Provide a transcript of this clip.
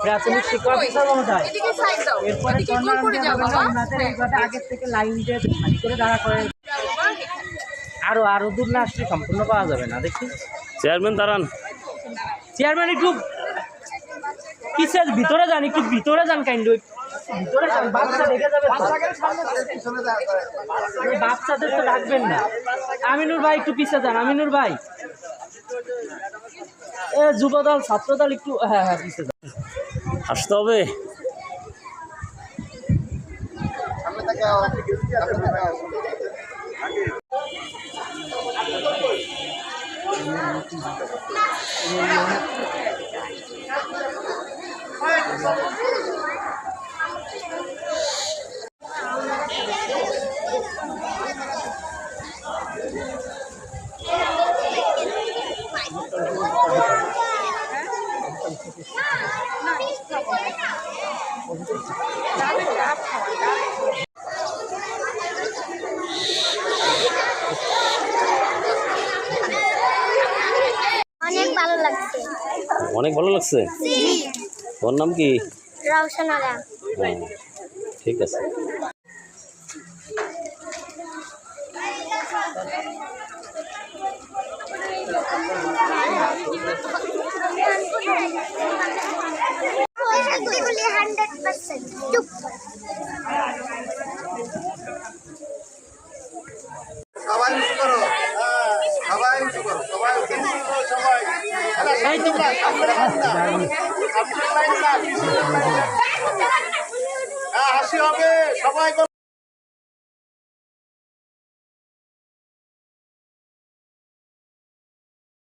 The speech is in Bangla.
প্রাথমিক শিক্ষা অফিসার মহোদয়, এরপরে আগের থেকে লাইন দিয়ে খালি করে দাঁড়া করে আরো দূর না আসলে সম্পূর্ণ পাওয়া যাবে না। দেখি চেয়ারম্যান দাঁড়ান, চেয়ারম্যান একটু কিসের ভিতরে যান, একটু ভিতরে যান কাইন্ড ভিতরে যান, বাচ্চা দেখে যাবে, বাচ্চাদের তো ডাকবেন না। আমিনুর ভাই একটু পিছিয়ে যান, আমিনুর ভাই, যুবদল ছাত্রদল একটু হ্যাঁ পিছিয়ে যান, আসতে হবে। অনেক ভালো লাগছে। তোর নাম কি? রওশনারা। ঠিক আছে। হাসি হবে সবাই।